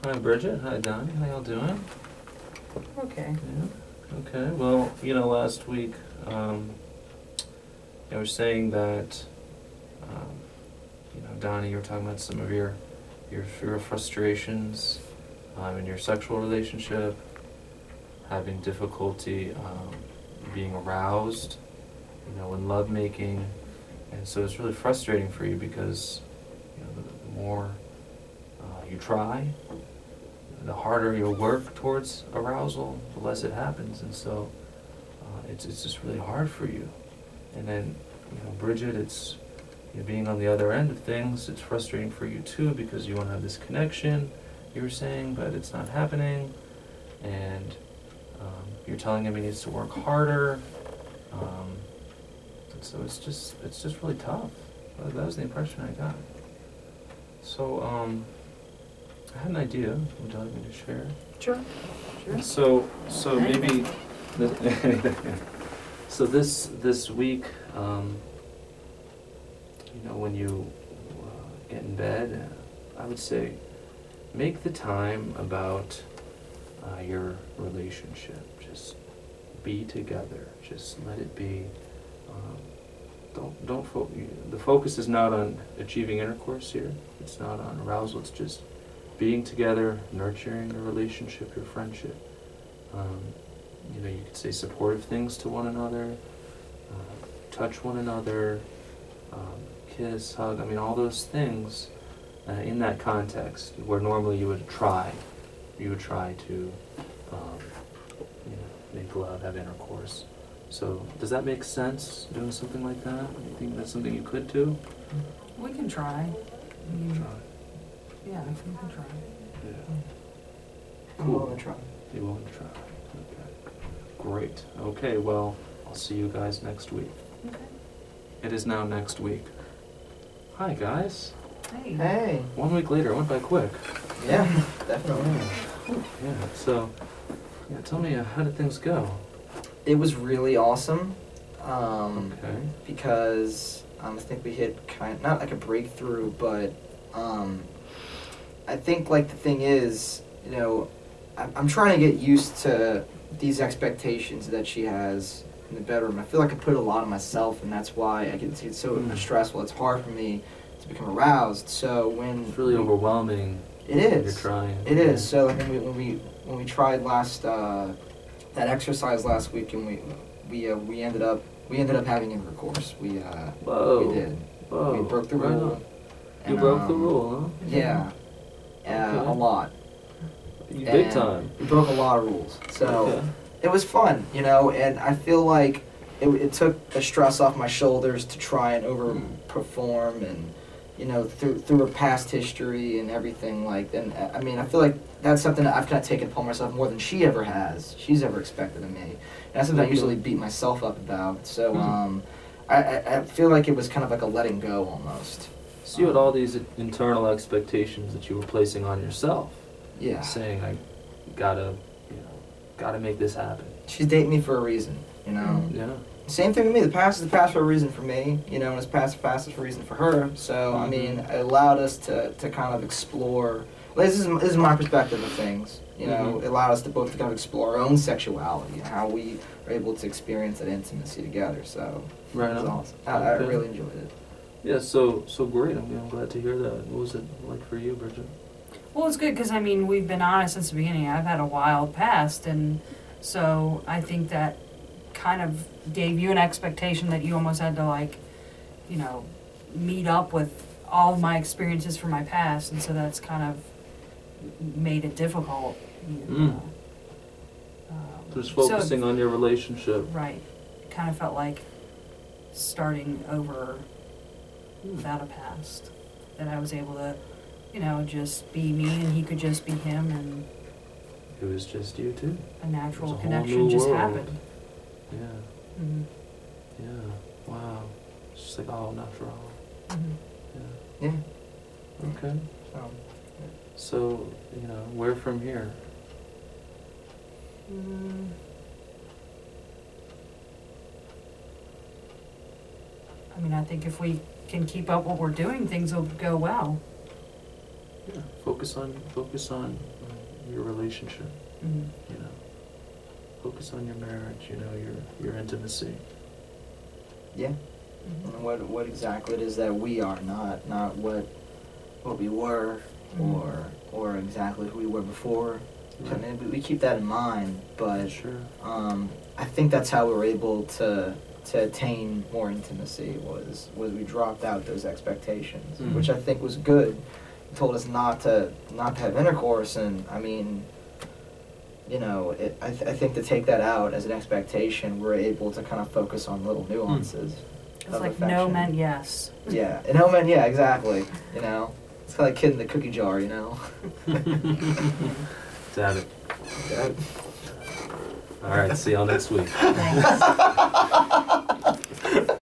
Hi, Bridget. Hi, Donnie. How y'all doing? Okay. Yeah. Okay. Well, last week, I was saying that, Donnie, you were talking about some of your frustrations in your sexual relationship, having difficulty being aroused, in lovemaking, and so it's really frustrating for you because, the more you try, the harder you work towards arousal, the less it happens, and so it's just really hard for you. And then, Bridget, it's being on the other end of things. It's frustrating for you too because you want to have this connection, you were saying, but it's not happening, and you're telling him he needs to work harder. And so it's just really tough. That was the impression I got. So I had an idea. Would you like me to share? Sure. So maybe, so this week, when you get in bed, I would say make the time about your relationship. Just be together. Just let it be. The focus is not on achieving intercourse here. It's not on arousal. It's just being together, nurturing your relationship, your friendship. You could say supportive things to one another, touch one another, kiss, hug. I mean, all those things in that context where normally you would try to make love, have intercourse. So does that make sense, doing something like that? You think that's something you could do? We can try. Try. Yeah, we can try. Yeah. I'm willing to try. You're willing to try. Okay. Great. Okay, well, I'll see you guys next week. Okay. It is now next week. Hi, guys. Hey. Hey. 1 week later, it went by quick. Yeah, definitely. Yeah, so, tell me, how did things go? It was really awesome. Okay. Because I think we hit not like a breakthrough, but I think like the thing is, I'm trying to get used to these expectations that she has in the bedroom. I feel like I put a lot on myself, and that's why I get so stressful. It's hard for me to become aroused. So when it's really overwhelming. It is. When you're trying. It is. So like when we tried that exercise last week, and we ended up having intercourse. We did. Whoa. We broke the rule. You broke the rule, huh? Yeah. Okay. A lot. Big time. We broke a lot of rules. So it was fun, and I feel like it took the stress off my shoulders to try and overperform, and through her past history and everything. And I mean, I feel like that's something that I've kind of taken upon myself more than she's ever expected of me, and that's something I usually beat myself up about. So I feel like it was kind of like a letting go almost. So you had all these internal expectations that you were placing on yourself. Yeah. Saying, I gotta make this happen. She's dating me for a reason, Yeah. Same thing with me. The past is the past for a reason for me, and it's past is for a reason for her. So, I mean, it allowed us to kind of explore. This is my perspective of things. It allowed us to both kind of explore our own sexuality and how we are able to experience that intimacy together. So, right it was on. awesome. I really enjoyed it. Yeah, so great. I'm glad to hear that. What was it like for you, Bridget? Well, it's good because, I mean, we've been honest since the beginning. I've had a wild past, and so I think that kind of gave you an expectation that you almost had to, meet up with all of my experiences from my past, and so that's kind of made it difficult. Just focusing on your relationship. Right. It kind of felt like starting over without a past. That I was able to, just be me and he could just be him, and it was just you two. a natural It was a whole connection new just world. happened. Yeah. Mm-hmm. Yeah. Wow. It's just like all natural. Mm-hmm. Yeah. Yeah. Okay. So, where from here? I mean, I think if we can keep up what we're doing, things will go well. Yeah, focus on your relationship. Mm. You know, focus on your marriage. You know, your intimacy. Yeah. Mhm. And what exactly it is that we are, not what we were, or exactly who we were before. I Right. mean, we keep that in mind, but Sure. I think that's how we're able to attain more intimacy. Was we dropped out those expectations, Mhm. which I think was good. It told us not to have intercourse, and I mean, you know, I think to take that out as an expectation, we're able to kind of focus on little nuances. It's of like no affection. meant yes. Yeah, and no man, yeah, exactly. You know, it's kind of like kid in the cookie jar. You know. Got it. Yeah. All right. See y'all next week. Thanks.